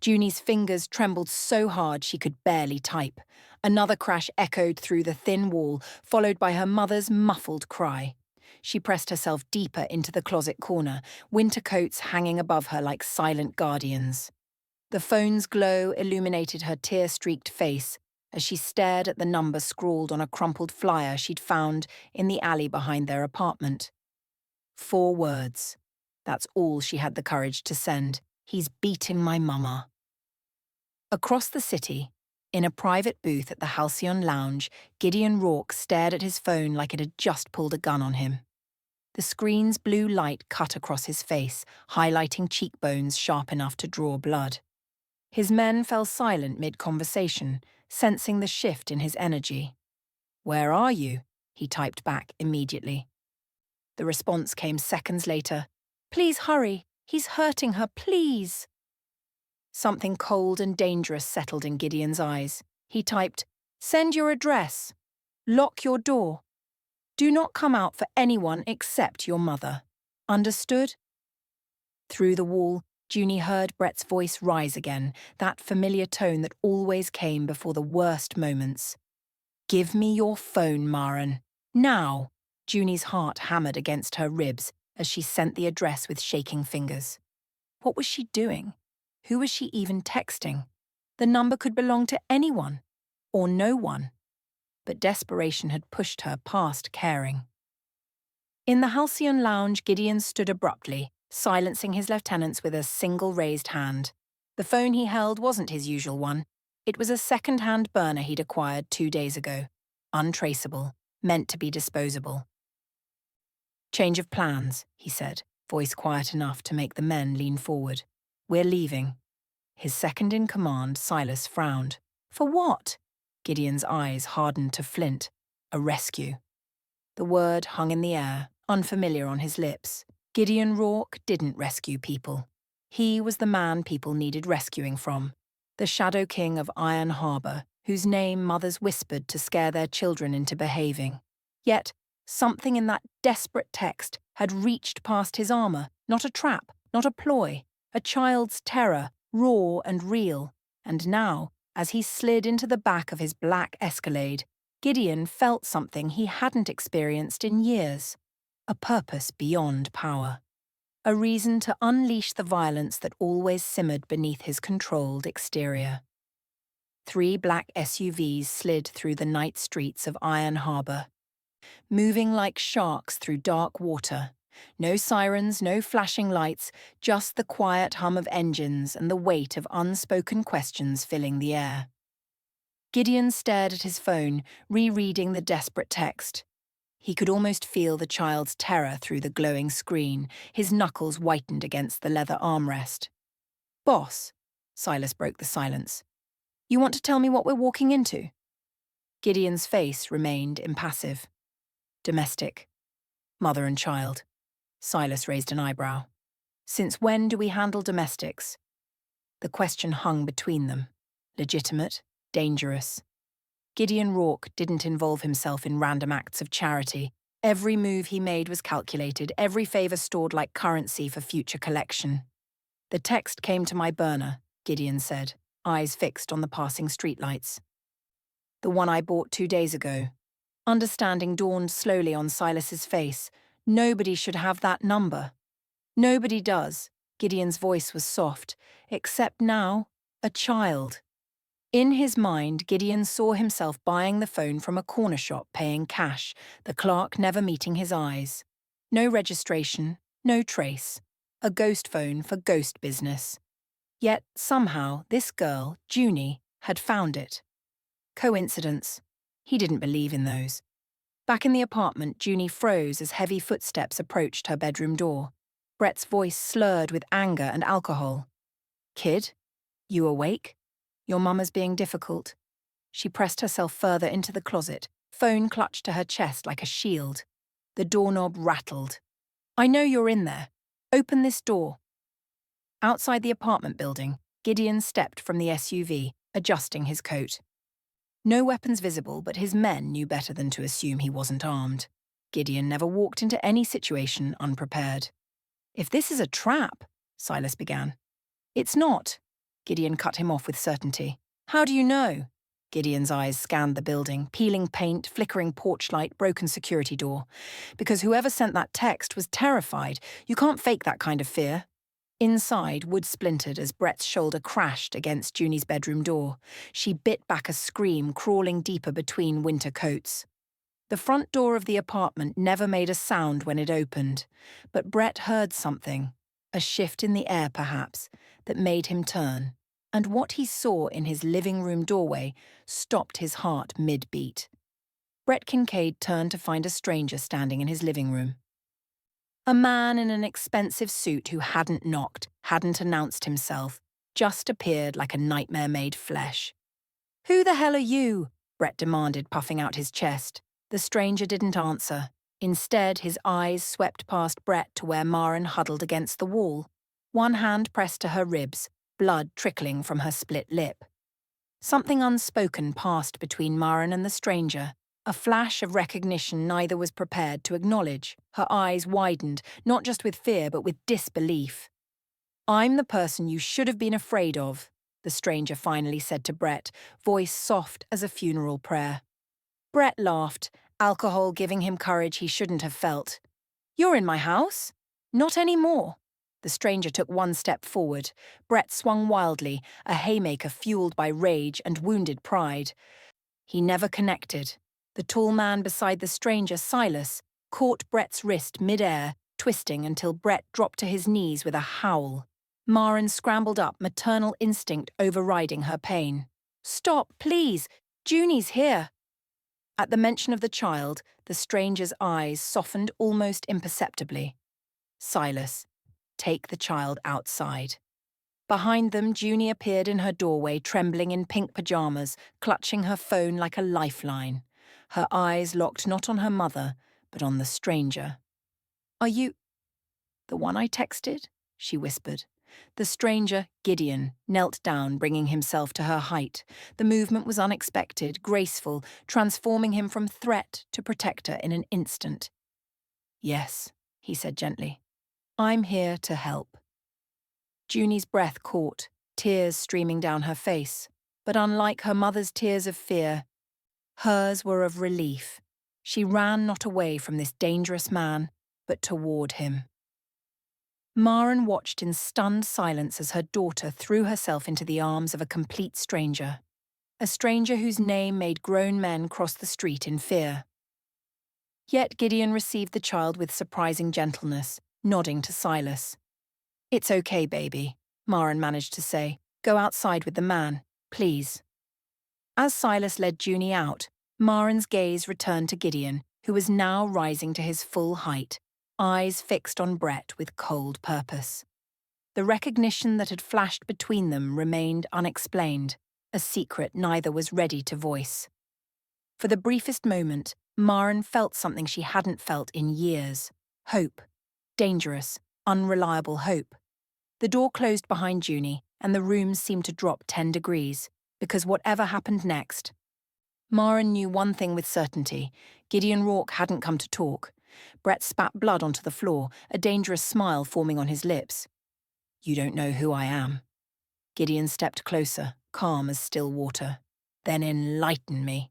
Junie's fingers trembled so hard she could barely type. Another crash echoed through the thin wall, followed by her mother's muffled cry. She pressed herself deeper into the closet corner, winter coats hanging above her like silent guardians. The phone's glow illuminated her tear-streaked face as she stared at the number scrawled on a crumpled flyer she'd found in the alley behind their apartment. 4 words. That's all she had the courage to send. He's beating my mama. Across the city, in a private booth at the Halcyon Lounge, Gideon Rourke stared at his phone like it had just pulled a gun on him. The screen's blue light cut across his face, highlighting cheekbones sharp enough to draw blood. His men fell silent mid-conversation, sensing the shift in his energy. "Where are you?" he typed back immediately. The response came seconds later. "Please hurry. He's hurting her, please." Something cold and dangerous settled in Gideon's eyes. He typed, "Send your address. Lock your door. Do not come out for anyone except your mother. Understood?" Through the wall, Junie heard Brett's voice rise again, that familiar tone that always came before the worst moments. "Give me your phone, Maren. Now!" Junie's heart hammered against her ribs as she sent the address with shaking fingers. What was she doing? Who was she even texting? The number could belong to anyone, or no one. But desperation had pushed her past caring. In the Halcyon Lounge, Gideon stood abruptly, silencing his lieutenants with a single raised hand. The phone he held wasn't his usual one. It was a second-hand burner he'd acquired 2 days ago. Untraceable, meant to be disposable. "Change of plans," he said, voice quiet enough to make the men lean forward. "We're leaving." His second-in-command, Silas, frowned. "For what?" Gideon's eyes hardened to flint. "A rescue." The word hung in the air, unfamiliar on his lips. Gideon Rourke didn't rescue people. He was the man people needed rescuing from. The Shadow King of Iron Harbor, whose name mothers whispered to scare their children into behaving. Yet, something in that desperate text had reached past his armor, not a trap, not a ploy, a child's terror, raw and real. And now, as he slid into the back of his black Escalade, Gideon felt something he hadn't experienced in years. A purpose beyond power. A reason to unleash the violence that always simmered beneath his controlled exterior. 3 black SUVs slid through the night streets of Iron Harbor, moving like sharks through dark water. No sirens, no flashing lights, just the quiet hum of engines and the weight of unspoken questions filling the air. Gideon stared at his phone, rereading the desperate text. He could almost feel the child's terror through the glowing screen, his knuckles whitened against the leather armrest. "Boss," Silas broke the silence, "you want to tell me what we're walking into?" Gideon's face remained impassive. "Domestic. Mother and child." Silas raised an eyebrow. "Since when do we handle domestics?" The question hung between them. Legitimate, dangerous. Gideon Rourke didn't involve himself in random acts of charity. Every move he made was calculated, every favor stored like currency for future collection. "The text came to my burner," Gideon said, eyes fixed on the passing streetlights. "The one I bought 2 days ago." Understanding dawned slowly on Silas's face. Nobody should have that number. "Nobody does." Gideon's voice was soft. "Except now, a child." In his mind, Gideon saw himself buying the phone from a corner shop paying cash, the clerk never meeting his eyes. No registration, no trace. A ghost phone for ghost business. Yet, somehow, this girl, Junie, had found it. Coincidence? He didn't believe in those. Back in the apartment, Junie froze as heavy footsteps approached her bedroom door. Brett's voice slurred with anger and alcohol. "Kid, you awake? Your mama's being difficult." She pressed herself further into the closet, phone clutched to her chest like a shield. The doorknob rattled. "I know you're in there. Open this door." Outside the apartment building, Gideon stepped from the SUV, adjusting his coat. No weapons visible, but his men knew better than to assume he wasn't armed. Gideon never walked into any situation unprepared. "If this is a trap," Silas began. "It's not." Gideon cut him off with certainty. How do you know? Gideon's eyes scanned the building, peeling paint, flickering porch light, broken security door. Because whoever sent that text was terrified. You can't fake that kind of fear. Inside, wood splintered as Brett's shoulder crashed against Junie's bedroom door. She bit back a scream, crawling deeper between winter coats. The front door of the apartment never made a sound when it opened, but Brett heard something, a shift in the air perhaps, that made him turn. And what he saw in his living room doorway stopped his heart mid-beat. Brett Kincaid turned to find a stranger standing in his living room. A man in an expensive suit who hadn't knocked, hadn't announced himself, just appeared like a nightmare made flesh. "Who the hell are you?" Brett demanded, puffing out his chest. The stranger didn't answer. Instead, his eyes swept past Brett to where Maren huddled against the wall, one hand pressed to her ribs, blood trickling from her split lip. Something unspoken passed between Maren and the stranger, a flash of recognition neither was prepared to acknowledge. Her eyes widened, not just with fear but with disbelief. "I'm the person you should have been afraid of," the stranger finally said to Brett, voice soft as a funeral prayer. Brett laughed, alcohol giving him courage he shouldn't have felt. "You're in my house?" "Not anymore." The stranger took one step forward. Brett swung wildly, a haymaker fueled by rage and wounded pride. He never connected. The tall man beside the stranger, Silas, caught Brett's wrist mid-air, twisting until Brett dropped to his knees with a howl. Maren scrambled up, maternal instinct overriding her pain. "Stop, please! Junie's here!" At the mention of the child, the stranger's eyes softened almost imperceptibly. "Silas, take the child outside." Behind them, Junie appeared in her doorway, trembling in pink pajamas, clutching her phone like a lifeline. Her eyes locked not on her mother, but on the stranger. "Are you the one I texted?" she whispered. The stranger, Gideon, knelt down, bringing himself to her height. The movement was unexpected, graceful, transforming him from threat to protector in an instant. "Yes," he said gently. "I'm here to help." Junie's breath caught, tears streaming down her face. But unlike her mother's tears of fear, hers were of relief. She ran not away from this dangerous man, but toward him. Maren watched in stunned silence as her daughter threw herself into the arms of a complete stranger. A stranger whose name made grown men cross the street in fear. Yet Gideon received the child with surprising gentleness, nodding to Silas. "It's okay, baby," Maren managed to say. "Go outside with the man, please." As Silas led Junie out, Maren's gaze returned to Gideon, who was now rising to his full height, eyes fixed on Brett with cold purpose. The recognition that had flashed between them remained unexplained, a secret neither was ready to voice. For the briefest moment, Maren felt something she hadn't felt in years. Hope. Dangerous, unreliable hope. The door closed behind Junie, and the room seemed to drop 10 degrees, because whatever happened next. Maren knew one thing with certainty. Gideon Rourke hadn't come to talk. Brett spat blood onto the floor, a dangerous smile forming on his lips. "You don't know who I am." Gideon stepped closer, calm as still water. "Then enlighten me."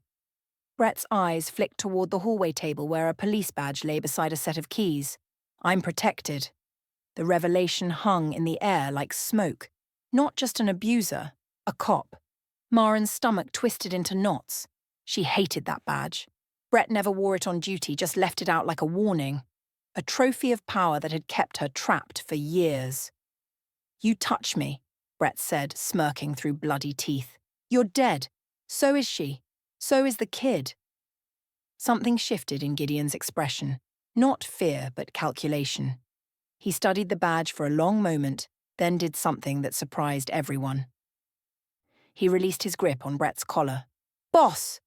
Brett's eyes flicked toward the hallway table where a police badge lay beside a set of keys. "I'm protected." The revelation hung in the air like smoke. Not just an abuser, a cop. Maren's stomach twisted into knots. She hated that badge. Brett never wore it on duty, just left it out like a warning. A trophy of power that had kept her trapped for years. "You touch me," Brett said, smirking through bloody teeth. "You're dead. So is she. So is the kid." Something shifted in Gideon's expression. Not fear, but calculation. He studied the badge for a long moment, then did something that surprised everyone. He released his grip on Brett's collar. "Boss!"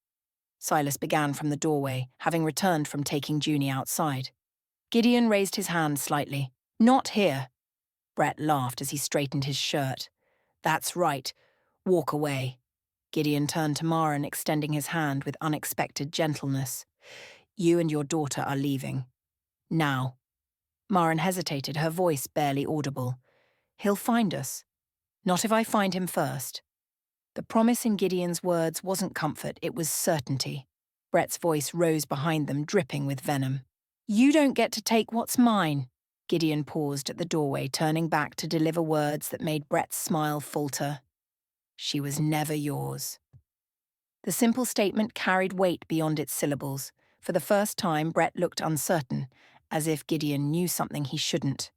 Silas began from the doorway, having returned from taking Junie outside. Gideon raised his hand slightly. "Not here." Brett laughed as he straightened his shirt. "That's right. Walk away." Gideon turned to Maren, extending his hand with unexpected gentleness. "You and your daughter are leaving. Now." Maren hesitated, her voice barely audible. "He'll find us." Not if I find him first. The promise in Gideon's words wasn't comfort, it was certainty. Brett's voice rose behind them, dripping with venom. You don't get to take what's mine. Gideon paused at the doorway, turning back to deliver words that made Brett's smile falter. She was never yours. The simple statement carried weight beyond its syllables. For the first time, Brett looked uncertain, as if Gideon knew something he shouldn't.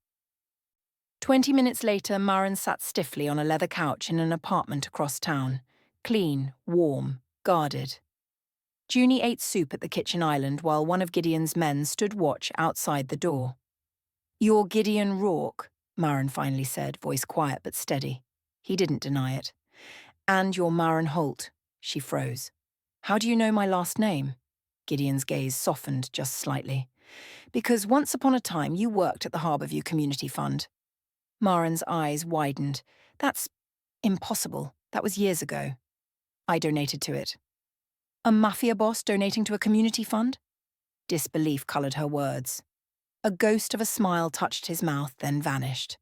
20 minutes later, Maren sat stiffly on a leather couch in an apartment across town. Clean, warm, guarded. Junie ate soup at the kitchen island while one of Gideon's men stood watch outside the door. You're Gideon Rourke, Maren finally said, voice quiet but steady. He didn't deny it. And you're Maren Holt. She froze. How do you know my last name? Gideon's gaze softened just slightly. Because once upon a time you worked at the Harborview Community Fund. Maren's eyes widened. That's impossible. That was years ago. I donated to it. A Mafia boss donating to a community fund? Disbelief coloured her words. A ghost of a smile touched his mouth, then vanished.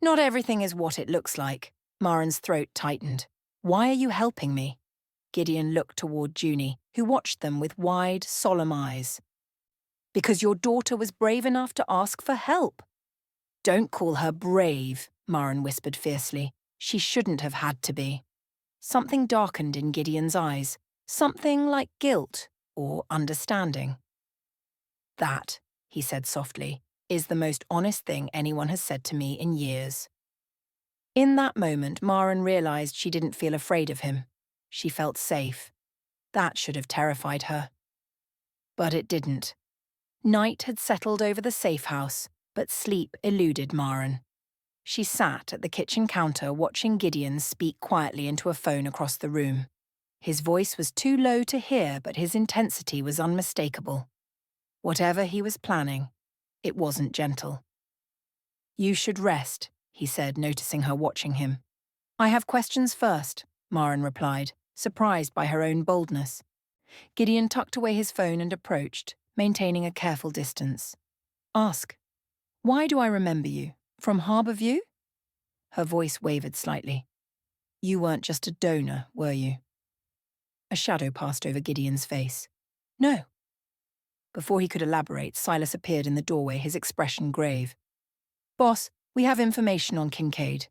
Not everything is what it looks like. Maren's throat tightened. Why are you helping me? Gideon looked toward Junie, who watched them with wide, solemn eyes. Because your daughter was brave enough to ask for help. Don't call her brave, Maren whispered fiercely. She shouldn't have had to be. Something darkened in Gideon's eyes. Something like guilt or understanding. That, he said softly, is the most honest thing anyone has said to me in years. In that moment, Maren realized she didn't feel afraid of him. She felt safe. That should have terrified her. But it didn't. Night had settled over the safe house, but sleep eluded Maren. She sat at the kitchen counter watching Gideon speak quietly into a phone across the room. His voice was too low to hear, but his intensity was unmistakable. Whatever he was planning, it wasn't gentle. You should rest, he said, noticing her watching him. I have questions first, Maren replied, surprised by her own boldness. Gideon tucked away his phone and approached, maintaining a careful distance. Ask. Why do I remember you? From Harborview? Her voice wavered slightly. You weren't just a donor, were you? A shadow passed over Gideon's face. No. Before he could elaborate, Silas appeared in the doorway, his expression grave. Boss, we have information on Kincaid.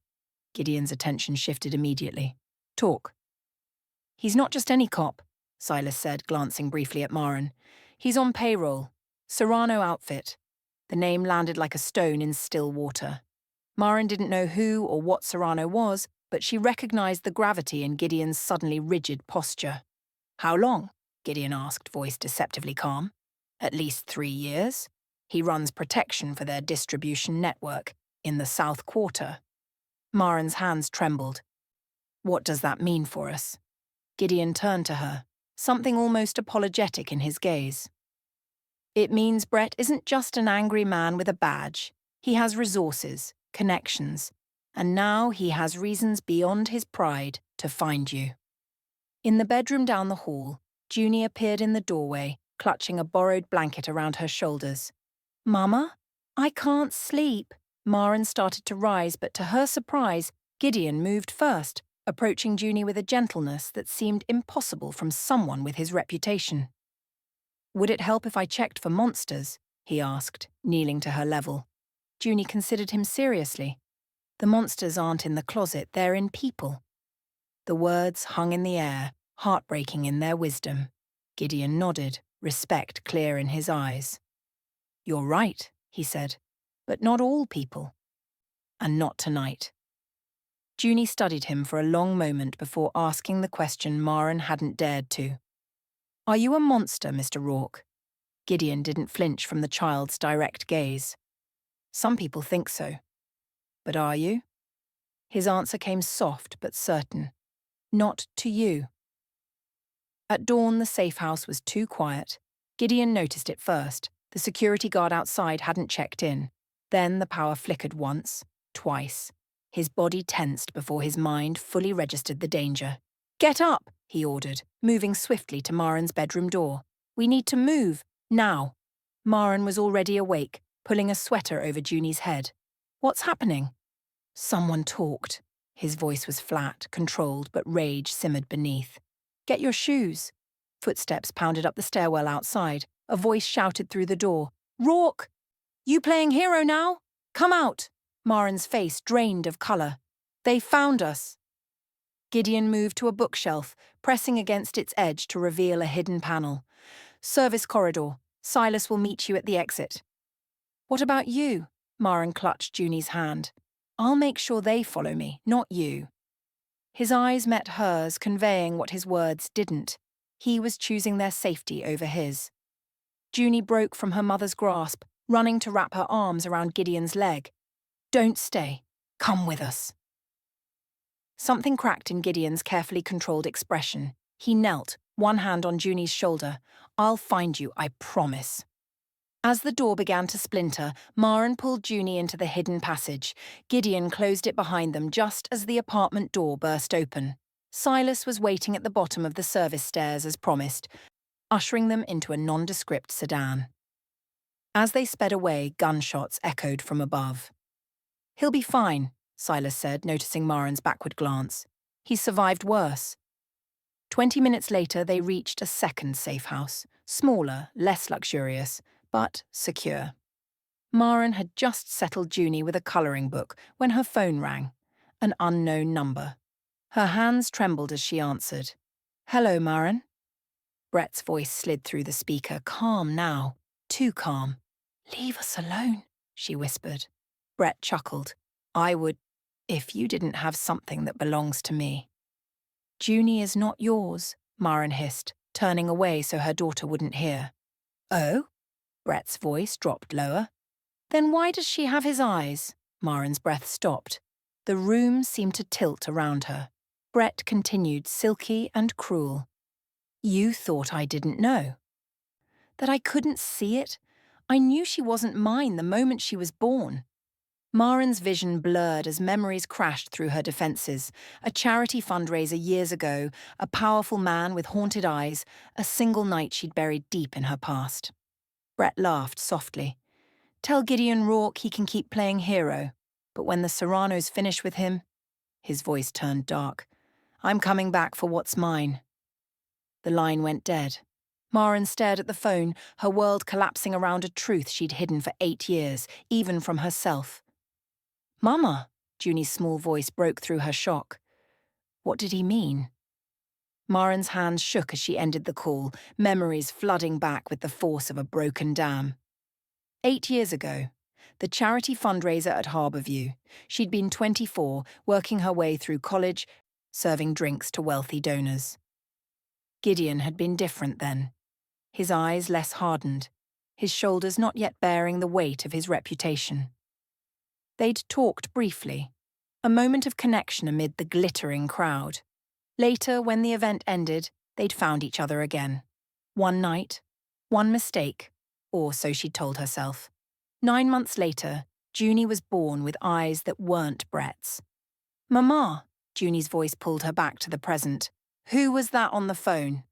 Gideon's attention shifted immediately. Talk. He's not just any cop, Silas said, glancing briefly at Maren. He's on payroll. Serrano outfit. The name landed like a stone in still water. Maren didn't know who or what Serrano was, but she recognized the gravity in Gideon's suddenly rigid posture. How long? Gideon asked, voice deceptively calm. At least 3 years. He runs protection for their distribution network in the South Quarter. Maren's hands trembled. What does that mean for us? Gideon turned to her, something almost apologetic in his gaze. It means Brett isn't just an angry man with a badge. He has resources, connections, and now he has reasons beyond his pride to find you. In the bedroom down the hall, Junie appeared in the doorway, clutching a borrowed blanket around her shoulders. Mama? I can't sleep. Maren started to rise, but to her surprise, Gideon moved first, approaching Junie with a gentleness that seemed impossible from someone with his reputation. Would it help if I checked for monsters? He asked, kneeling to her level. Junie considered him seriously. The monsters aren't in the closet, they're in people. The words hung in the air, heartbreaking in their wisdom. Gideon nodded, respect clear in his eyes. You're right, he said, but not all people. And not tonight. Junie studied him for a long moment before asking the question Maren hadn't dared to. Are you a monster, Mr. Rourke? Gideon didn't flinch from the child's direct gaze. Some people think so. But are you? His answer came soft but certain. Not to you. At dawn, the safe house was too quiet. Gideon noticed it first. The security guard outside hadn't checked in. Then the power flickered once, twice. His body tensed before his mind fully registered the danger. Get up, he ordered, moving swiftly to Maren's bedroom door. We need to move, now. Maren was already awake, pulling a sweater over Junie's head. What's happening? Someone talked. His voice was flat, controlled, but rage simmered beneath. Get your shoes. Footsteps pounded up the stairwell outside. A voice shouted through the door. Rourke! You playing hero now? Come out! Maren's face drained of colour. They found us. Gideon moved to a bookshelf, pressing against its edge to reveal a hidden panel. Service corridor. Silas will meet you at the exit. What about you? Maren clutched Junie's hand. I'll make sure they follow me, not you. His eyes met hers, conveying what his words didn't. He was choosing their safety over his. Junie broke from her mother's grasp, running to wrap her arms around Gideon's leg. Don't stay. Come with us. Something cracked in Gideon's carefully controlled expression. He knelt, one hand on Junie's shoulder. I'll find you, I promise. As the door began to splinter, Maren pulled Junie into the hidden passage. Gideon closed it behind them just as the apartment door burst open. Silas was waiting at the bottom of the service stairs as promised, ushering them into a nondescript sedan. As they sped away, gunshots echoed from above. He'll be fine, Silas said, noticing Maren's backward glance. He survived worse. 20 minutes later, they reached a second safe house, smaller, less luxurious, but secure. Maren had just settled Junie with a colouring book when her phone rang. An unknown number. Her hands trembled as she answered. Hello, Maren. Brett's voice slid through the speaker, calm now, too calm. Leave us alone, she whispered. Brett chuckled. I would, if you didn't have something that belongs to me. Junie is not yours, Maren hissed, turning away so her daughter wouldn't hear. Oh? Brett's voice dropped lower. Then why does she have his eyes? Maren's breath stopped. The room seemed to tilt around her. Brett continued, silky and cruel. You thought I didn't know. That I couldn't see it? I knew she wasn't mine the moment she was born. Maren's vision blurred as memories crashed through her defences. A charity fundraiser years ago, a powerful man with haunted eyes, a single night she'd buried deep in her past. Brett laughed softly. Tell Gideon Rourke he can keep playing hero, but when the Serranos finish with him, his voice turned dark. I'm coming back for what's mine. The line went dead. Maren stared at the phone, her world collapsing around a truth she'd hidden for 8 years, even from herself. Mama, Junie's small voice broke through her shock. What did he mean? Maren's hands shook as she ended the call, memories flooding back with the force of a broken dam. 8 years ago, the charity fundraiser at Harbourview. She'd been 24, working her way through college, serving drinks to wealthy donors. Gideon had been different then. His eyes less hardened, his shoulders not yet bearing the weight of his reputation. They'd talked briefly, a moment of connection amid the glittering crowd. Later, when the event ended, they'd found each other again. One night, one mistake, or so she'd told herself. 9 months later, Junie was born with eyes that weren't Brett's. Mama, Junie's voice pulled her back to the present. Who was that on the phone?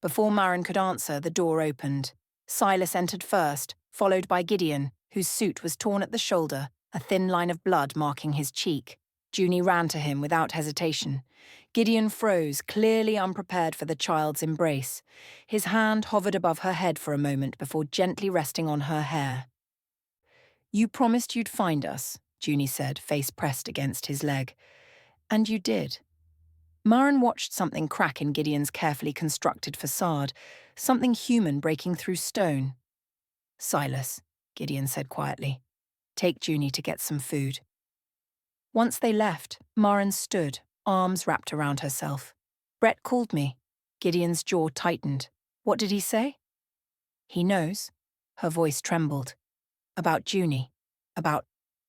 Before Maren could answer, the door opened. Silas entered first, followed by Gideon, whose suit was torn at the shoulder, a thin line of blood marking his cheek. Junie ran to him without hesitation. Gideon froze, clearly unprepared for the child's embrace. His hand hovered above her head for a moment before gently resting on her hair. You promised you'd find us, Junie said, face pressed against his leg. And you did. Maren watched something crack in Gideon's carefully constructed facade, something human breaking through stone. Silas, Gideon said quietly. Take Junie to get some food. Once they left, Maren stood, arms wrapped around herself. Brett called me. Gideon's jaw tightened. What did he say? He knows. Her voice trembled. About Junie. About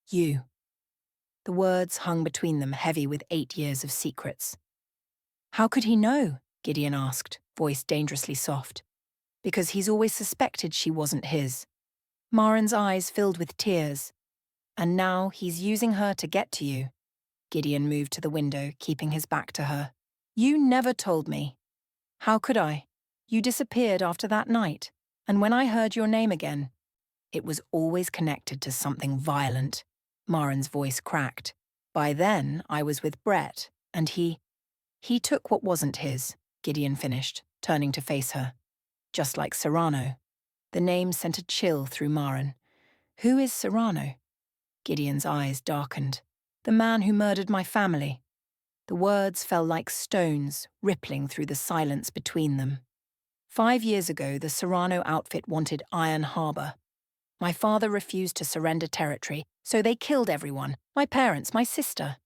you. The words hung between them, heavy with 8 years of secrets. How could he know? Gideon asked, voice dangerously soft. Because he's always suspected she wasn't his. Maren's eyes filled with tears. And now he's using her to get to you. Gideon moved to the window, keeping his back to her. You never told me. How could I? You disappeared after that night, and when I heard your name again, it was always connected to something violent. Maren's voice cracked. By then, I was with Brett, and he took what wasn't his, Gideon finished, turning to face her. Just like Serrano. The name sent a chill through Maren. Who is Serrano? Gideon's eyes darkened. The man who murdered my family. The words fell like stones, rippling through the silence between them. 5 years ago, the Serrano outfit wanted Iron Harbor. My father refused to surrender territory, so they killed everyone, my parents, my sister.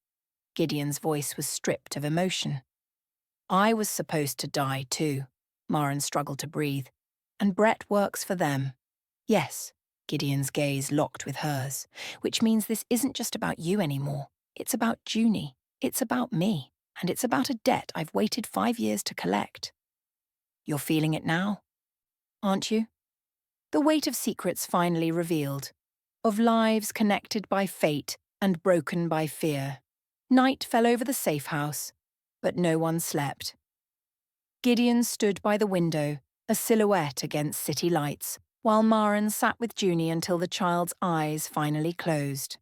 Gideon's voice was stripped of emotion. I was supposed to die too. Maren struggled to breathe. And Brett works for them. Yes, Gideon's gaze locked with hers, which means this isn't just about you anymore. It's about Junie. It's about me. And it's about a debt I've waited 5 years to collect. You're feeling it now, aren't you? The weight of secrets finally revealed, of lives connected by fate and broken by fear. Night fell over the safe house, but no one slept. Gideon stood by the window, a silhouette against city lights, while Maren sat with Junie until the child's eyes finally closed.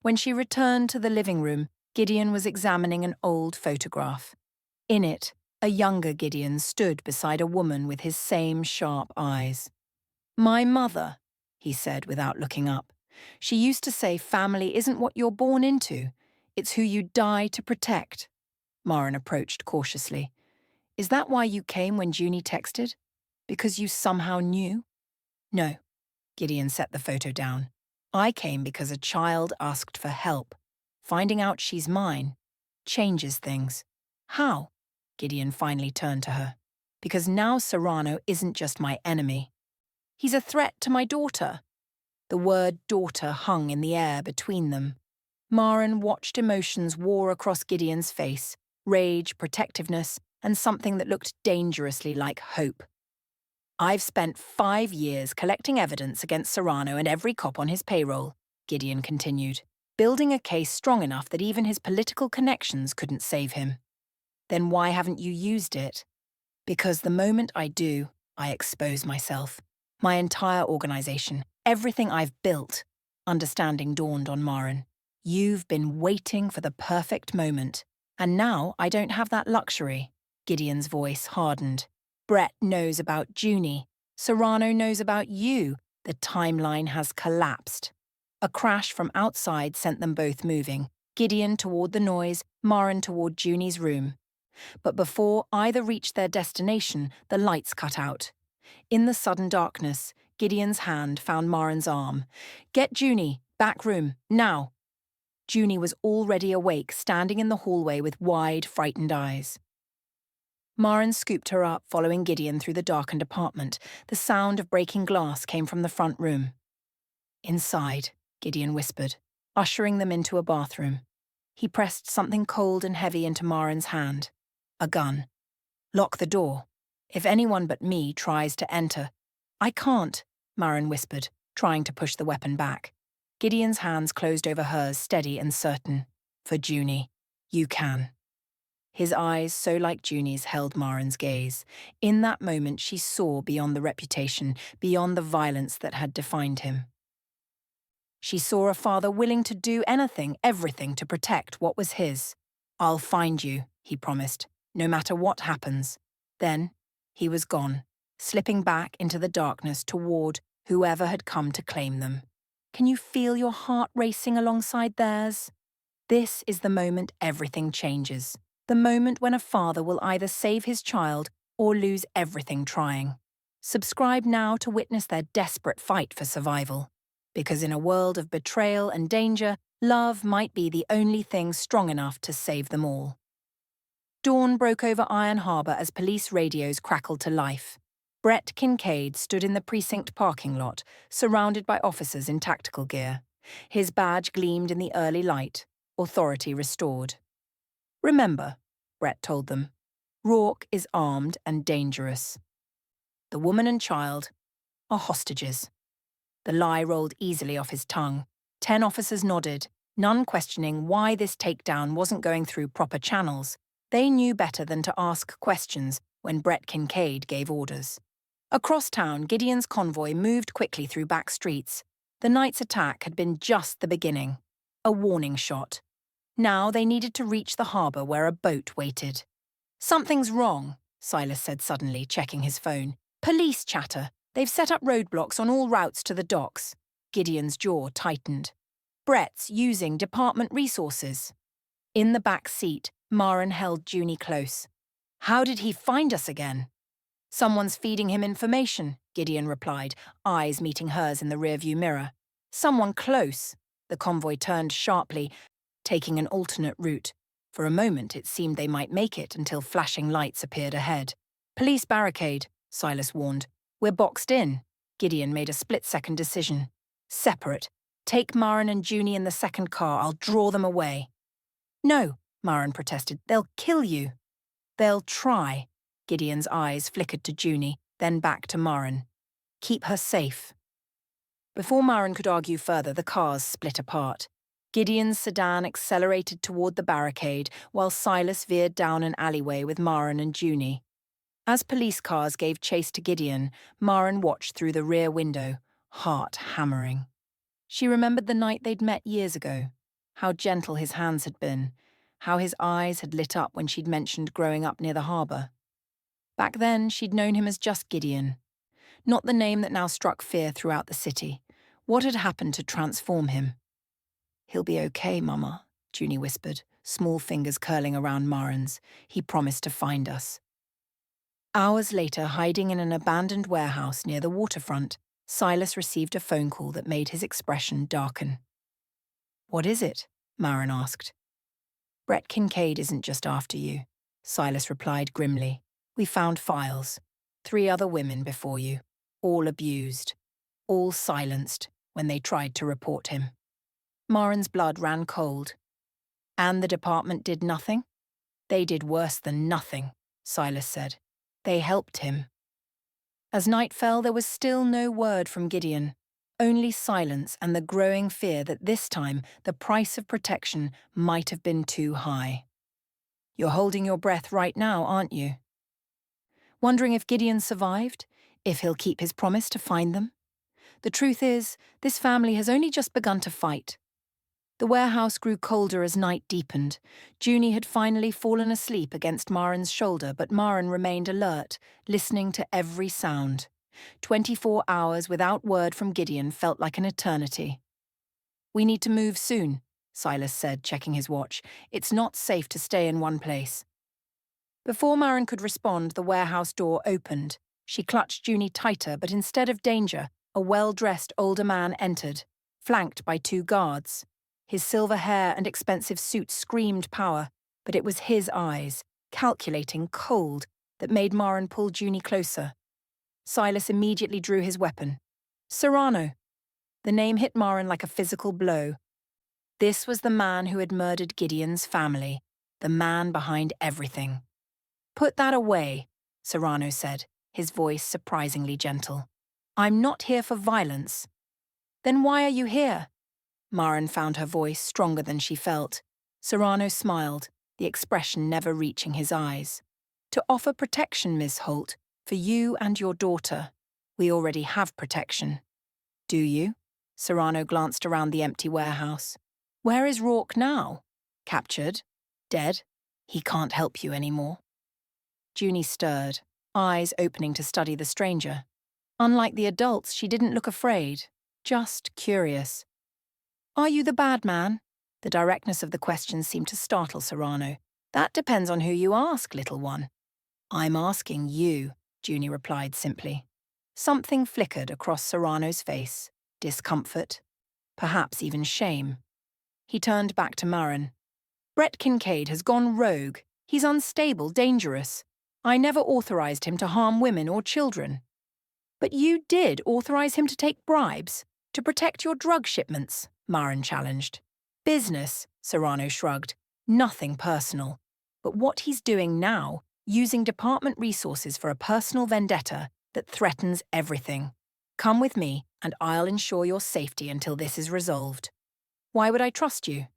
When she returned to the living room, Gideon was examining an old photograph. In it, a younger Gideon stood beside a woman with his same sharp eyes. "My mother," he said without looking up. "She used to say family isn't what you're born into, it's who you die to protect." Maren approached cautiously. "Is that why you came when Junie texted? Because you somehow knew?" "No." Gideon set the photo down. "I came because a child asked for help. Finding out she's mine changes things." "How?" Gideon finally turned to her. "Because now Serrano isn't just my enemy. He's a threat to my daughter." The word daughter hung in the air between them. Maren watched emotions war across Gideon's face, rage, protectiveness, and something that looked dangerously like hope. "I've spent 5 years collecting evidence against Serrano and every cop on his payroll," Gideon continued, "building a case strong enough that even his political connections couldn't save him." "Then why haven't you used it?" "Because the moment I do, I expose myself. My entire organization, everything I've built." Understanding dawned on Maren. "You've been waiting for the perfect moment. And now I don't have that luxury." Gideon's voice hardened. "Brett knows about Junie. Serrano knows about you. The timeline has collapsed." A crash from outside sent them both moving, Gideon toward the noise, Maren toward Junie's room. But before either reached their destination, the lights cut out. In the sudden darkness, Gideon's hand found Maren's arm. "Get Junie, back room, now." Junie was already awake, standing in the hallway with wide, frightened eyes. Maren scooped her up, following Gideon through the darkened apartment. The sound of breaking glass came from the front room. "Inside," Gideon whispered, ushering them into a bathroom. He pressed something cold and heavy into Maren's hand. A gun. "Lock the door. If anyone but me tries to enter—" "I can't," Maren whispered, trying to push the weapon back. Gideon's hands closed over hers, steady and certain. "For Junie, you can." His eyes, so like Junie's, held Maren's gaze. In that moment, she saw beyond the reputation, beyond the violence that had defined him. She saw a father willing to do anything, everything to protect what was his. "I'll find you," he promised, "no matter what happens." Then, he was gone, slipping back into the darkness toward whoever had come to claim them. Can you feel your heart racing alongside theirs? This is the moment everything changes. The moment when a father will either save his child or lose everything trying. Subscribe now to witness their desperate fight for survival. Because in a world of betrayal and danger, love might be the only thing strong enough to save them all. Dawn broke over Iron Harbor as police radios crackled to life. Brett Kincaid stood in the precinct parking lot, surrounded by officers in tactical gear. His badge gleamed in the early light, authority restored. "Remember," Brett told them, "Rourke is armed and dangerous. The woman and child are hostages." The lie rolled easily off his tongue. 10 officers nodded, none questioning why this takedown wasn't going through proper channels. They knew better than to ask questions when Brett Kincaid gave orders. Across town, Gideon's convoy moved quickly through back streets. The night's attack had been just the beginning. A warning shot. Now they needed to reach the harbour where a boat waited. "Something's wrong," Silas said suddenly, checking his phone. "Police chatter. They've set up roadblocks on all routes to the docks." Gideon's jaw tightened. "Brett's using department resources." In the back seat, Maren held Junie close. "How did he find us again?" "Someone's feeding him information," Gideon replied, eyes meeting hers in the rearview mirror. "Someone close." The convoy turned sharply, taking an alternate route. For a moment, it seemed they might make it until flashing lights appeared ahead. "Police barricade," Silas warned. "We're boxed in." Gideon made a split-second decision. "Separate. Take Maren and Junie in the second car. I'll draw them away." "No," Maren protested. "They'll kill you." "They'll try." Gideon's eyes flickered to Junie, then back to Maren. "Keep her safe." Before Maren could argue further, the cars split apart. Gideon's sedan accelerated toward the barricade, while Silas veered down an alleyway with Maren and Junie. As police cars gave chase to Gideon, Maren watched through the rear window, heart hammering. She remembered the night they'd met years ago, how gentle his hands had been, how his eyes had lit up when she'd mentioned growing up near the harbour. Back then, she'd known him as just Gideon, not the name that now struck fear throughout the city. What had happened to transform him? "He'll be okay, Mama," Junie whispered, small fingers curling around Maren's. "He promised to find us." Hours later, hiding in an abandoned warehouse near the waterfront, Silas received a phone call that made his expression darken. "What is it?" Maren asked. "Brett Kincaid isn't just after you," Silas replied grimly. "We found files. 3 other women before you, all abused, all silenced when they tried to report him." Maren's blood ran cold. "And the department did nothing?" "They did worse than nothing," Silas said. "They helped him." As night fell, there was still no word from Gideon, only silence and the growing fear that this time the price of protection might have been too high. "You're holding your breath right now, aren't you? Wondering if Gideon survived, if he'll keep his promise to find them? The truth is, this family has only just begun to fight. The warehouse grew colder as night deepened. Junie had finally fallen asleep against Maren's shoulder, but Maren remained alert, listening to every sound. 24 hours without word from Gideon felt like an eternity. "We need to move soon," Silas said, checking his watch. "It's not safe to stay in one place." Before Maren could respond, the warehouse door opened. She clutched Junie tighter, but instead of danger, a well-dressed older man entered, flanked by 2 guards. His silver hair and expensive suit screamed power, but it was his eyes, calculating, cold, that made Maren pull Junie closer. Silas immediately drew his weapon. "Serrano." The name hit Maren like a physical blow. This was the man who had murdered Gideon's family, the man behind everything. "Put that away," Serrano said, his voice surprisingly gentle. "I'm not here for violence." "Then why are you here?" Maren found her voice stronger than she felt. Serrano smiled, the expression never reaching his eyes. "To offer protection, Miss Holt, for you and your daughter. We already have protection." "Do you?" Serrano glanced around the empty warehouse. "Where is Rourke now?" "Captured. Dead. He can't help you anymore." Junie stirred, eyes opening to study the stranger. Unlike the adults, she didn't look afraid, just curious. "Are you the bad man?" The directness of the question seemed to startle Serrano. "That depends on who you ask, little one." "I'm asking you," Junie replied simply. Something flickered across Serrano's face. Discomfort. Perhaps even shame. He turned back to Maren. "Brett Kincaid has gone rogue. He's unstable, dangerous. I never authorized him to harm women or children." "But you did authorize him to take bribes, to protect your drug shipments," Maren challenged. "Business," Serrano shrugged. "Nothing personal. But what he's doing now, using department resources for a personal vendetta that threatens everything. Come with me, and I'll ensure your safety until this is resolved." "Why would I trust you?"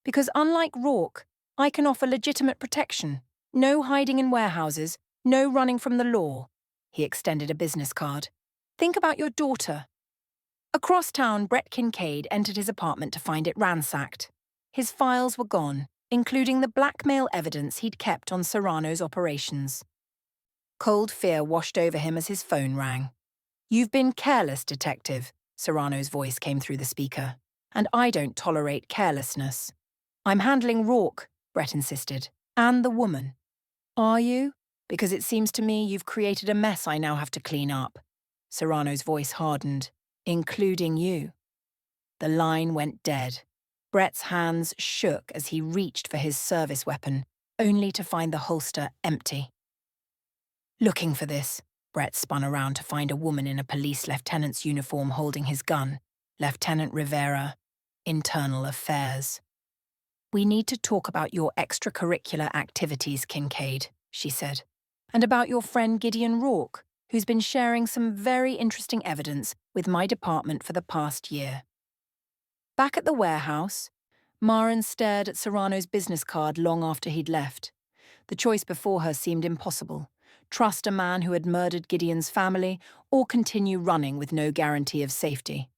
"Because unlike Rourke, I can offer legitimate protection. No hiding in warehouses, no running from the law." He extended a business card. "Think about your daughter." Across town, Brett Kincaid entered his apartment to find it ransacked. His files were gone, including the blackmail evidence he'd kept on Serrano's operations. Cold fear washed over him as his phone rang. "You've been careless, Detective," Serrano's voice came through the speaker. "And I don't tolerate carelessness." "I'm handling Rourke," Brett insisted. "And the woman." "Are you? Because it seems to me you've created a mess I now have to clean up." Serrano's voice hardened. "Including you." The line went dead. Brett's hands shook as he reached for his service weapon, only to find the holster empty. Looking for this, Brett spun around to find a woman in a police lieutenant's uniform holding his gun. Lieutenant Rivera, Internal Affairs. "We need to talk about your extracurricular activities, Kincaid," she said, "and about your friend Gideon Rourke, who's been sharing some very interesting evidence with my department for the past year." Back at the warehouse, Maren stared at Serrano's business card long after he'd left. The choice before her seemed impossible. Trust a man who had murdered Gideon's family, or continue running with no guarantee of safety.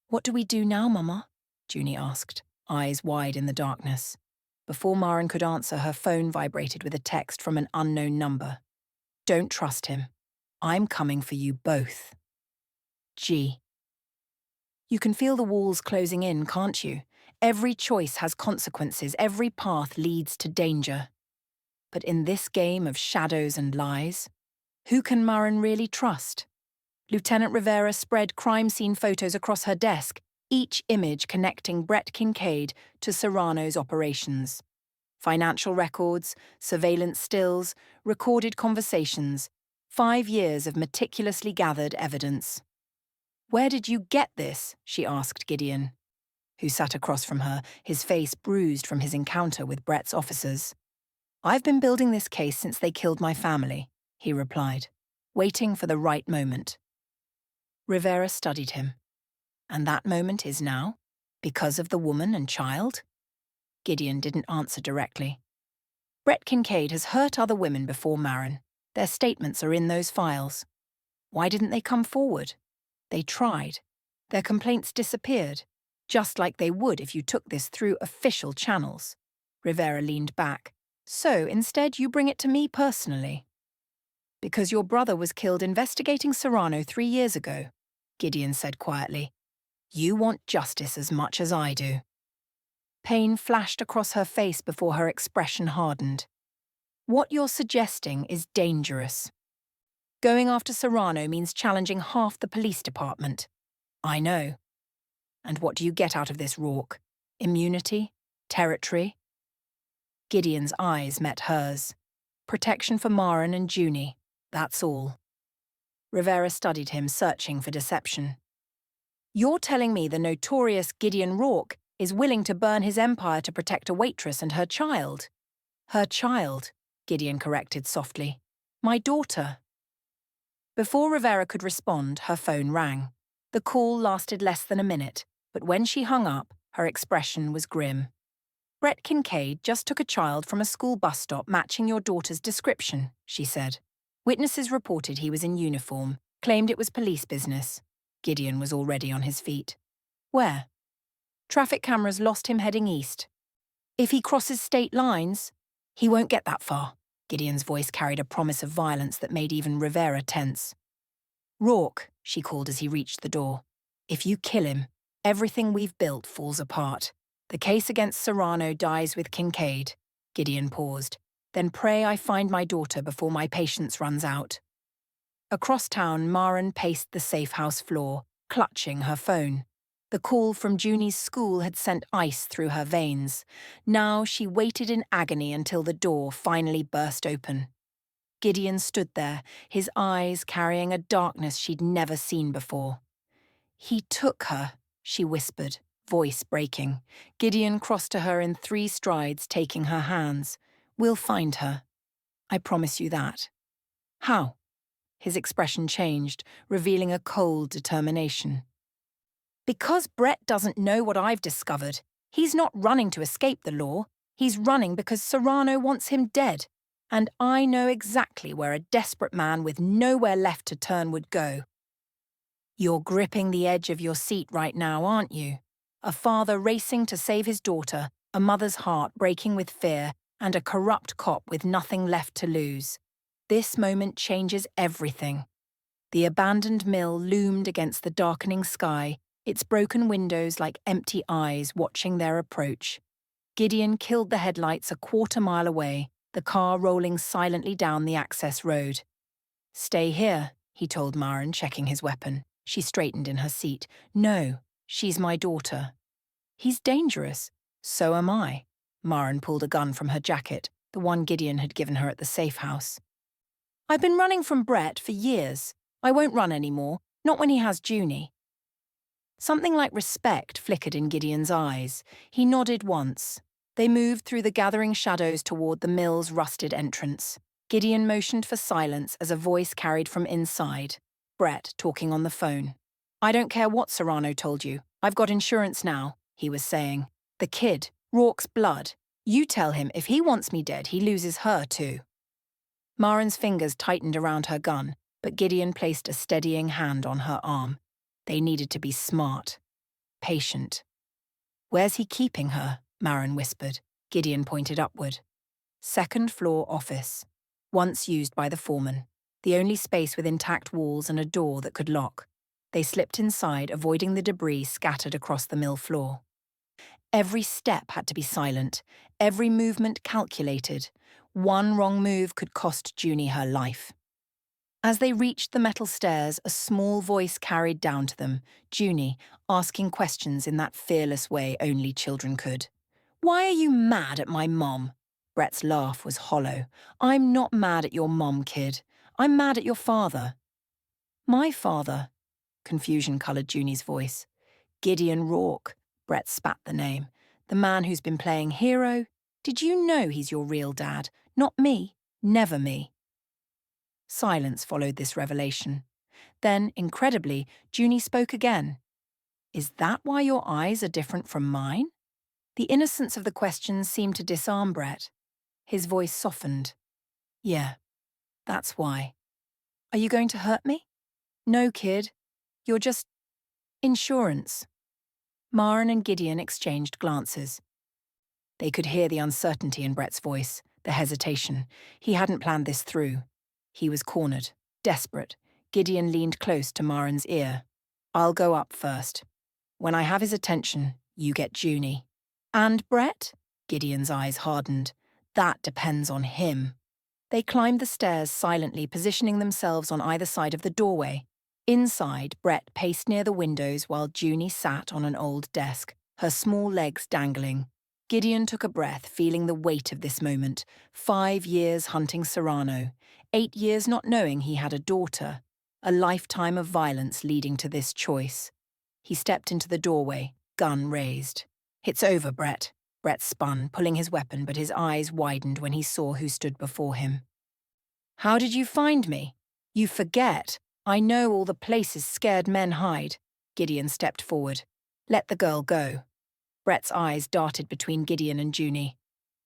"What do we do now, Mama?" Junie asked, eyes wide in the darkness. Before Maren could answer, her phone vibrated with a text from an unknown number. "Don't trust him. I'm coming for you both. G." You can feel the walls closing in, can't you? Every choice has consequences, every path leads to danger. But in this game of shadows and lies, who can Maren really trust? Lieutenant Rivera spread crime scene photos across her desk, each image connecting Brett Kincaid to Serrano's operations. Financial records, surveillance stills, recorded conversations, 5 years of meticulously gathered evidence. "Where did you get this?" she asked Gideon, who sat across from her, his face bruised from his encounter with Brett's officers. "I've been building this case since they killed my family," he replied, waiting for the right moment. Rivera studied him. "And that moment is now? Because of the woman and child?" Gideon didn't answer directly. "Brett Kincaid has hurt other women before, Maren. Their statements are in those files. Why didn't they come forward? They tried. Their complaints disappeared, just like they would if you took this through official channels." Rivera leaned back. "So instead you bring it to me personally." "Because your brother was killed investigating Serrano 3 years ago," Gideon said quietly. "You want justice as much as I do." Pain flashed across her face before her expression hardened. "What you're suggesting is dangerous. Going after Serrano means challenging half the police department. I know. And what do you get out of this, Rourke? Immunity? Territory?" Gideon's eyes met hers. "Protection for Maren and Junie. That's all." Rivera studied him, searching for deception. "You're telling me the notorious Gideon Rourke is willing to burn his empire to protect a waitress and her child?" "Her child," Gideon corrected softly. "My daughter." Before Rivera could respond, her phone rang. The call lasted less than a minute, but when she hung up, her expression was grim. "Brett Kincaid just took a child from a school bus stop matching your daughter's description," she said. "Witnesses reported he was in uniform, claimed it was police business." Gideon was already on his feet. "Where?" "Traffic cameras lost him heading east." "If he crosses state lines?" "He won't get that far." Gideon's voice carried a promise of violence that made even Rivera tense. "Rourke," she called as he reached the door. "If you kill him, everything we've built falls apart. The case against Serrano dies with Kincaid." Gideon paused. "Then pray I find my daughter before my patience runs out." Across town, Maren paced the safe house floor, clutching her phone. The call from Junie's school had sent ice through her veins. Now she waited in agony until the door finally burst open. Gideon stood there, his eyes carrying a darkness she'd never seen before. "He took her," she whispered, voice breaking. Gideon crossed to her in 3 strides, taking her hands. "We'll find her. I promise you that." "How?" His expression changed, revealing a cold determination. "Because Brett doesn't know what I've discovered. He's not running to escape the law. He's running because Serrano wants him dead. And I know exactly where a desperate man with nowhere left to turn would go." "You're gripping the edge of your seat right now, aren't you? A father racing to save his daughter, a mother's heart breaking with fear, and a corrupt cop with nothing left to lose. This moment changes everything. The abandoned mill loomed against the darkening sky, its broken windows like empty eyes watching their approach. Gideon killed the headlights a quarter-mile away, the car rolling silently down the access road. "Stay here," he told Maren, checking his weapon. She straightened in her seat. "No, she's my daughter." "He's dangerous. So am I." Maren pulled a gun from her jacket, the one Gideon had given her at the safe house. "I've been running from Brett for years. I won't run anymore, not when he has Junie." Something like respect flickered in Gideon's eyes. He nodded once. They moved through the gathering shadows toward the mill's rusted entrance. Gideon motioned for silence as a voice carried from inside. Brett talking on the phone. "I don't care what Serrano told you. I've got insurance now," he was saying. "The kid, Rourke's blood. You tell him if he wants me dead, he loses her too." Maren's fingers tightened around her gun, but Gideon placed a steadying hand on her arm. They needed to be smart. Patient. "Where's he keeping her?" Maren whispered. Gideon pointed upward. Second-floor office. Once used by the foreman. The only space with intact walls and a door that could lock. They slipped inside, avoiding the debris scattered across the mill floor. Every step had to be silent, every movement calculated. One wrong move could cost Junie her life. As they reached the metal stairs, a small voice carried down to them, Junie, asking questions in that fearless way only children could. "Why are you mad at my mom?" Brett's laugh was hollow. "I'm not mad at your mom, kid. I'm mad at your father." "My father?" Confusion coloured Junie's voice. "Gideon Rourke," Brett spat the name. "The man who's been playing hero. Did you know he's your real dad? Not me. Never me." Silence followed this revelation. Then, incredibly, Junie spoke again. "Is that why your eyes are different from mine?" The innocence of the question seemed to disarm Brett. His voice softened. "Yeah, that's why. Are you going to hurt me?" "No, kid. You're just insurance." Maren and Gideon exchanged glances. They could hear the uncertainty in Brett's voice, the hesitation. He hadn't planned this through. He was cornered, desperate. Gideon leaned close to Maren's ear. "I'll go up first. When I have his attention, you get Junie." "And Brett?" Gideon's eyes hardened. "That depends on him." They climbed the stairs silently, positioning themselves on either side of the doorway. Inside, Brett paced near the windows while Junie sat on an old desk, her small legs dangling. Gideon took a breath, feeling the weight of this moment. 5 years hunting Serrano, 8 years not knowing he had a daughter, a lifetime of violence leading to this choice. He stepped into the doorway, gun raised. "It's over, Brett." Brett spun, pulling his weapon, but his eyes widened when he saw who stood before him. "How did you find me? You forget. I know all the places scared men hide." Gideon stepped forward. "Let the girl go." Brett's eyes darted between Gideon and Junie.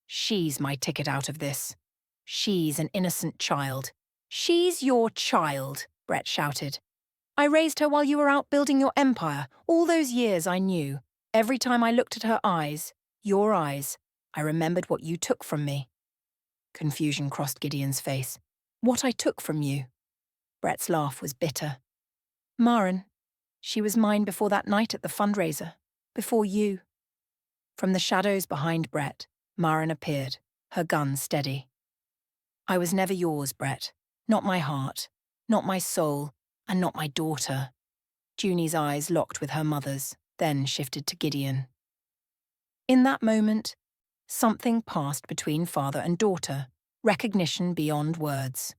"She's my ticket out of this. She's an innocent child." "She's your child," Brett shouted. "I raised her while you were out building your empire. All those years I knew. Every time I looked at her eyes, your eyes, I remembered what you took from me." Confusion crossed Gideon's face. "What I took from you?" Brett's laugh was bitter. "Maren, she was mine before that night at the fundraiser. Before you." From the shadows behind Brett, Maren appeared, her gun steady. "I was never yours, Brett. Not my heart, not my soul, and not my daughter." Junie's eyes locked with her mother's, then shifted to Gideon. In that moment, something passed between father and daughter, recognition beyond words.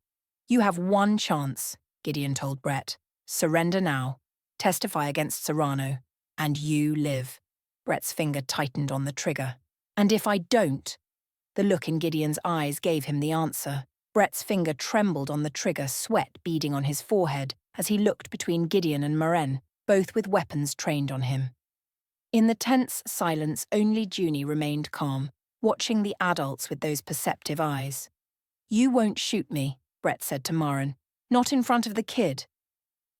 "You have one chance," Gideon told Brett. "Surrender now, testify against Serrano, and you live." Brett's finger tightened on the trigger. "And if I don't?" The look in Gideon's eyes gave him the answer. Brett's finger trembled on the trigger, sweat beading on his forehead as he looked between Gideon and Maren, both with weapons trained on him. In the tense silence, only Junie remained calm, watching the adults with those perceptive eyes. "You won't shoot me," Brett said to Maren. "Not in front of the kid."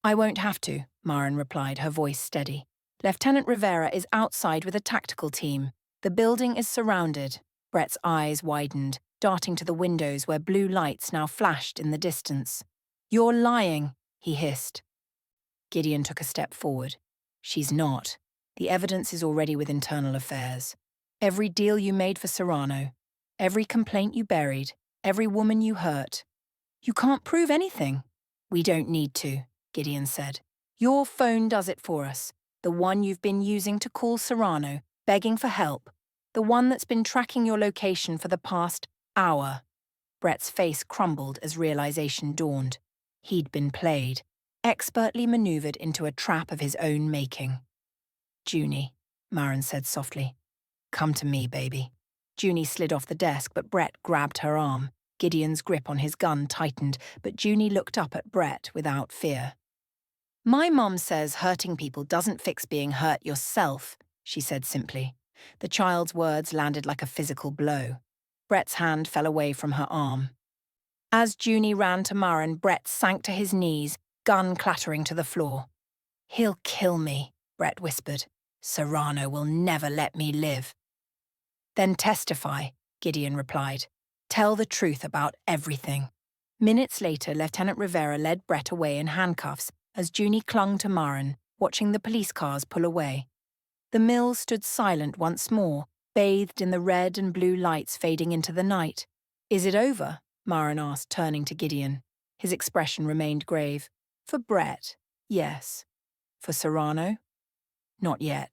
"I won't have to," Maren replied, her voice steady. "Lieutenant Rivera is outside with a tactical team. The building is surrounded. Brett's eyes widened, darting to the windows where blue lights now flashed in the distance. You're lying, he hissed. Gideon took a step forward. She's not. The evidence is already with Internal Affairs. Every deal you made for Serrano, every complaint you buried, every woman you hurt. You can't prove anything. We don't need to, Gideon said. Your phone does it for us. The one you've been using to call Serrano, begging for help. The one that's been tracking your location for the past hour. Brett's face crumbled as realization dawned. He'd been played, expertly maneuvered into a trap of his own making. Junie, Maren said softly. Come to me, baby. Junie slid off the desk, but Brett grabbed her arm. Gideon's grip on his gun tightened, but Junie looked up at Brett without fear. My mum says hurting people doesn't fix being hurt yourself, she said simply. The child's words landed like a physical blow. Brett's hand fell away from her arm. As Junie ran to Maren, Brett sank to his knees, gun clattering to the floor. He'll kill me, Brett whispered. Serrano will never let me live. Then testify, Gideon replied. Tell the truth about everything. Minutes later, Lieutenant Rivera led Brett away in handcuffs as Junie clung to Maren, watching the police cars pull away. The mill stood silent once more, bathed in the red and blue lights fading into the night. Is it over? Maren asked, turning to Gideon. His expression remained grave. For Brett, yes. For Serrano? Not yet.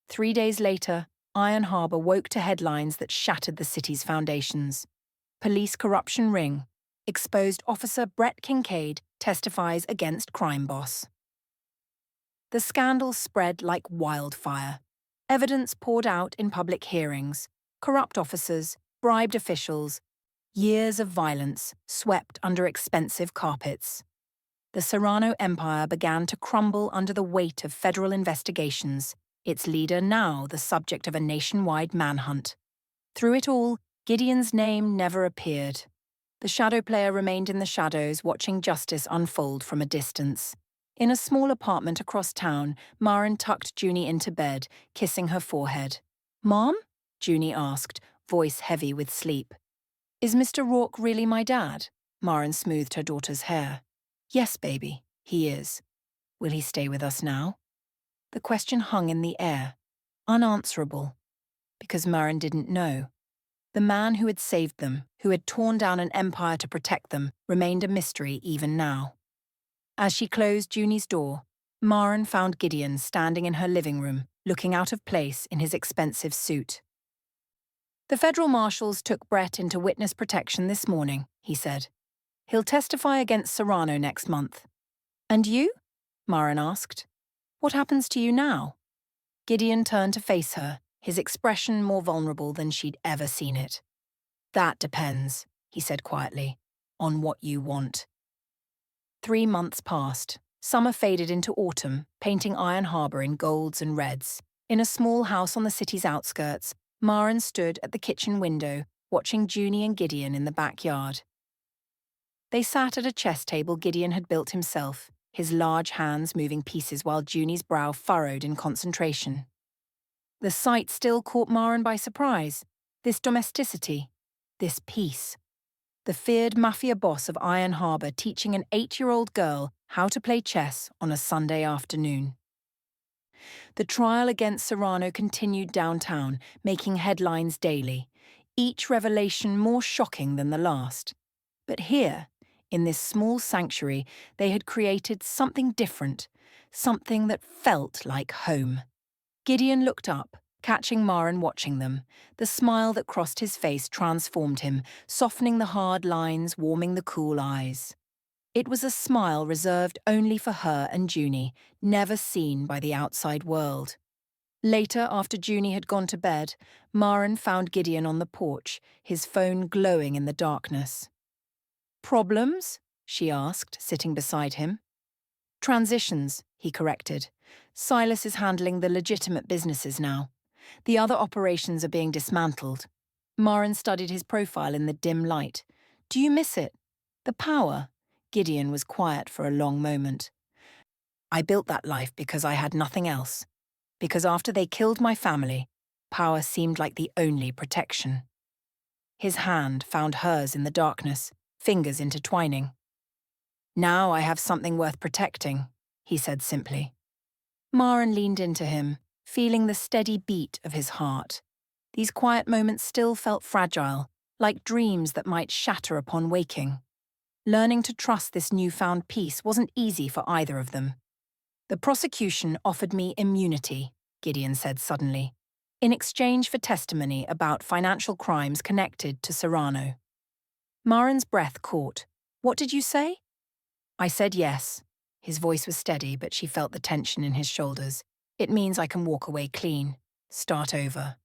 3 days later, Iron Harbour woke to headlines that shattered the city's foundations. Police corruption ring. Exposed officer Brett Kincaid testifies against crime boss. The scandal spread like wildfire. Evidence poured out in public hearings. Corrupt officers, bribed officials. Years of violence swept under expensive carpets. The Serrano empire began to crumble under the weight of federal investigations, its leader now the subject of a nationwide manhunt. Through it all, Gideon's name never appeared. The shadow player remained in the shadows, watching justice unfold from a distance. In a small apartment across town, Maren tucked Junie into bed, kissing her forehead. Mom? Junie asked, voice heavy with sleep. Is Mr. Rourke really my dad? Maren smoothed her daughter's hair. Yes, baby, he is. Will he stay with us now? The question hung in the air, unanswerable, because Maren didn't know. The man who had saved them, who had torn down an empire to protect them, remained a mystery even now. As she closed Junie's door, Maren found Gideon standing in her living room, looking out of place in his expensive suit. The federal marshals took Brett into witness protection this morning, he said. He'll testify against Serrano next month. And you? Maren asked. What happens to you now? Gideon turned to face her, his expression more vulnerable than she'd ever seen it. That depends, he said quietly, on what you want. 3 months passed. Summer faded into autumn, painting Iron Harbour in golds and reds. In a small house on the city's outskirts, Maren stood at the kitchen window, watching Junie and Gideon in the backyard. They sat at a chess table Gideon had built himself, his large hands moving pieces while Junie's brow furrowed in concentration. The sight still caught Maren by surprise. This domesticity, this peace. The feared Mafia boss of Iron Harbour teaching an 8-year-old girl how to play chess on a Sunday afternoon. The trial against Serrano continued downtown, making headlines daily, each revelation more shocking than the last. But here, in this small sanctuary, they had created something different, something that felt like home. Gideon looked up, catching Maren watching them. The smile that crossed his face transformed him, softening the hard lines, warming the cool eyes. It was a smile reserved only for her and Junie, never seen by the outside world. Later, after Junie had gone to bed, Maren found Gideon on the porch, his phone glowing in the darkness. Problems? She asked, sitting beside him. Transitions, he corrected. Silas is handling the legitimate businesses now. The other operations are being dismantled. Maren studied his profile in the dim light. Do you miss it? The power? Gideon was quiet for a long moment. I built that life because I had nothing else. Because after they killed my family, Power seemed like the only protection. His hand found hers in the darkness, fingers intertwining. "Now I have something worth protecting," he said simply. Maren leaned into him, feeling the steady beat of his heart. These quiet moments still felt fragile, like dreams that might shatter upon waking. Learning to trust this newfound peace wasn't easy for either of them. "The prosecution offered me immunity," Gideon said suddenly, "in exchange for testimony about financial crimes connected to Serrano." Maren's breath caught. "What did you say?" "I said yes." His voice was steady, but she felt the tension in his shoulders. "It means I can walk away clean. Start over."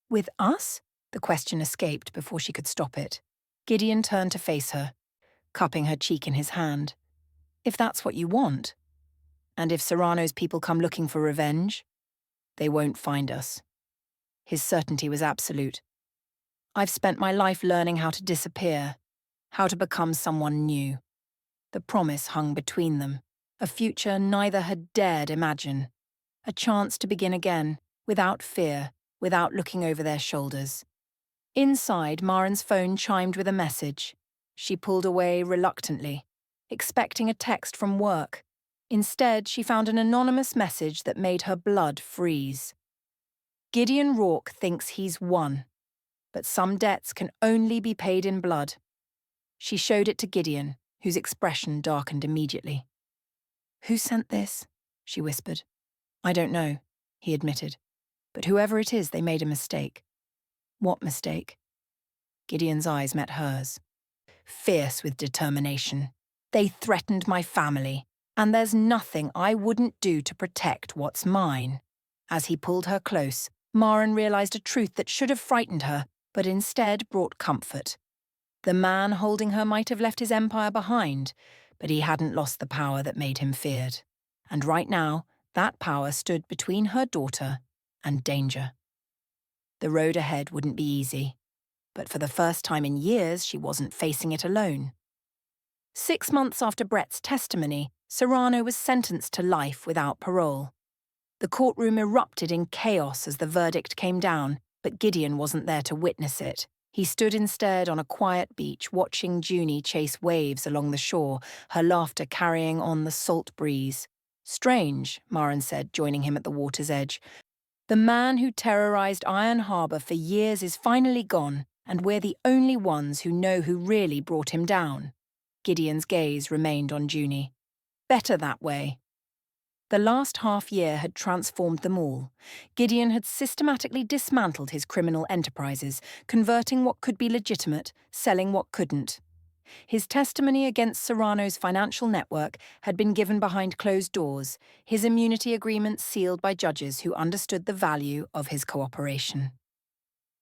"With us?" The question escaped before she could stop it. Gideon turned to face her, cupping her cheek in his hand. "If that's what you want. And if Serrano's people come looking for revenge, they won't find us." His certainty was absolute. "I've spent my life learning how to disappear, how to become someone new." The promise hung between them, a future neither had dared imagine. A chance to begin again, without fear, without looking over their shoulders. Inside, Maren's phone chimed with a message. She pulled away reluctantly, expecting a text from work. Instead, she found an anonymous message that made her blood freeze. "Gideon Rourke thinks he's won, but some debts can only be paid in blood." She showed it to Gideon, whose expression darkened immediately. "Who sent this?" she whispered. "I don't know," he admitted. "But whoever it is, they made a mistake." "What mistake?" Gideon's eyes met hers, fierce with determination. "They threatened my family, and there's nothing I wouldn't do to protect what's mine." As he pulled her close, Maren realized a truth that should have frightened her, but instead brought comfort. The man holding her might have left his empire behind, but he hadn't lost the power that made him feared. And right now, that power stood between her daughter and danger. The road ahead wouldn't be easy, but for the first time in years, she wasn't facing it alone. 6 months after Brett's testimony, Serrano was sentenced to life without parole. The courtroom erupted in chaos as the verdict came down, but Gideon wasn't there to witness it. He stood instead on a quiet beach watching Junie chase waves along the shore, her laughter carrying on the salt breeze. "Strange," Maren said, joining him at the water's edge. "The man who terrorized Iron Harbor for years is finally gone, and we're the only ones who know who really brought him down." Gideon's gaze remained on Junie. "Better that way." The last half-year had transformed them all. Gideon had systematically dismantled his criminal enterprises, converting what could be legitimate, selling what couldn't. His testimony against Serrano's financial network had been given behind closed doors, his immunity agreement sealed by judges who understood the value of his cooperation.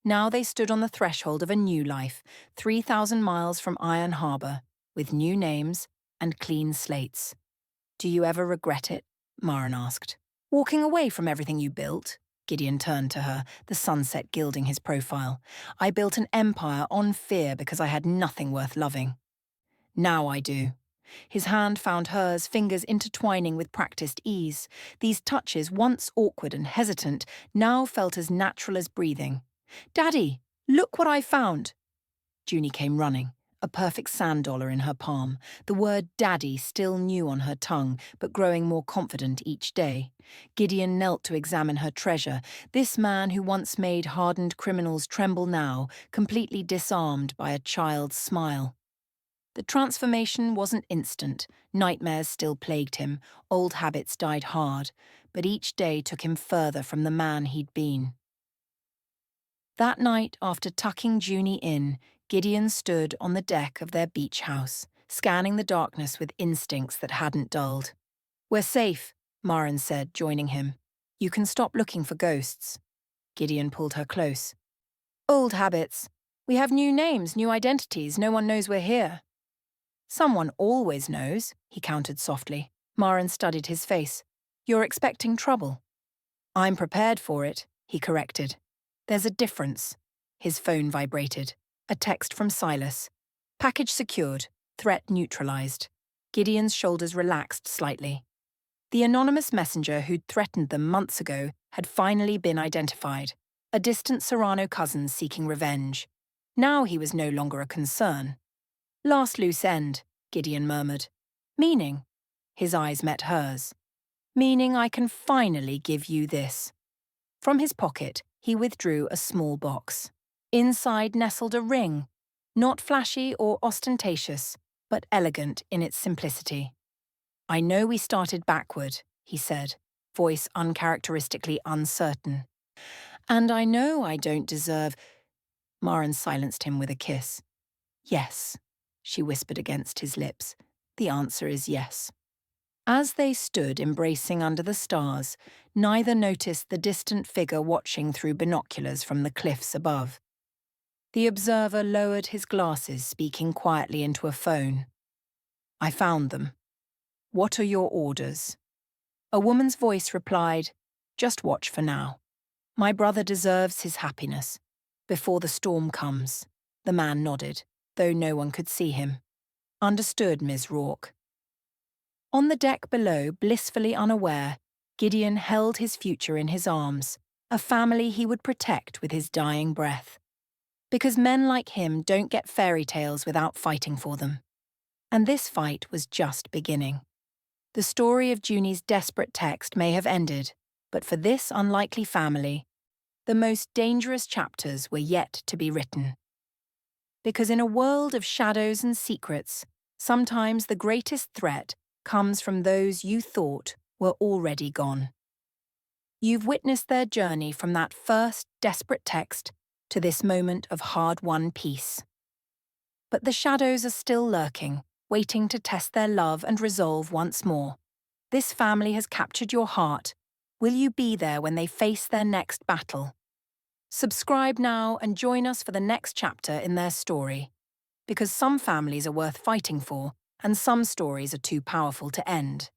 Now they stood on the threshold of a new life, 3,000 miles from Iron Harbor, with new names and clean slates. "Do you ever regret it?" Maren asked. "Walking away from everything you built?" Gideon turned to her, the sunset gilding his profile. "I built an empire on fear because I had nothing worth loving. Now I do." His hand found hers, fingers intertwining with practiced ease. These touches, once awkward and hesitant, now felt as natural as breathing. "Daddy, look what I found!" Junie came running, a perfect sand dollar in her palm, the word "daddy" still new on her tongue, but growing more confident each day. Gideon knelt to examine her treasure, this man who once made hardened criminals tremble now, completely disarmed by a child's smile. The transformation wasn't instant. Nightmares still plagued him, old habits died hard, but each day took him further from the man he'd been. That night, after tucking Junie in, Gideon stood on the deck of their beach house, scanning the darkness with instincts that hadn't dulled. "We're safe," Maren said, joining him. "You can stop looking for ghosts." Gideon pulled her close. "Old habits. We have new names, new identities. No one knows we're here." "Someone always knows," he countered softly. Maren studied his face. "You're expecting trouble." "I'm prepared for it," he corrected. "There's a difference." His phone vibrated. A text from Silas. "Package secured. Threat neutralized." Gideon's shoulders relaxed slightly. The anonymous messenger who'd threatened them months ago had finally been identified. a distant Serrano cousin seeking revenge. Now he was no longer a concern. Last loose end, Gideon murmured. Meaning? His eyes met hers. Meaning I can finally give you this. From his pocket, he withdrew a small box. Inside nestled a ring, not flashy or ostentatious, but elegant in its simplicity. I know we started backward, he said, voice uncharacteristically uncertain. And I know I don't deserve... Maren silenced him with a kiss. Yes, she whispered against his lips. The answer is yes. As they stood embracing under the stars, neither noticed the distant figure watching through binoculars from the cliffs above. The observer lowered his glasses, speaking quietly into a phone. I found them. What are your orders? A woman's voice replied, just watch for now. My brother deserves his happiness. Before the storm comes. The man nodded, though no one could see him. Understood, Ms. Rourke. On the deck below, blissfully unaware, Gideon held his future in his arms, a family he would protect with his dying breath. Because men like him don't get fairy tales without fighting for them. And this fight was just beginning. The story of Junie's desperate text may have ended, but for this unlikely family, the most dangerous chapters were yet to be written. Because in a world of shadows and secrets, sometimes the greatest threat comes from those you thought were already gone. You've witnessed their journey from that first desperate text to this moment of hard-won peace. But the shadows are still lurking, waiting to test their love and resolve once more. This family has captured your heart. Will you be there when they face their next battle? Subscribe now and join us for the next chapter in their story. Because some families are worth fighting for, and some stories are too powerful to end.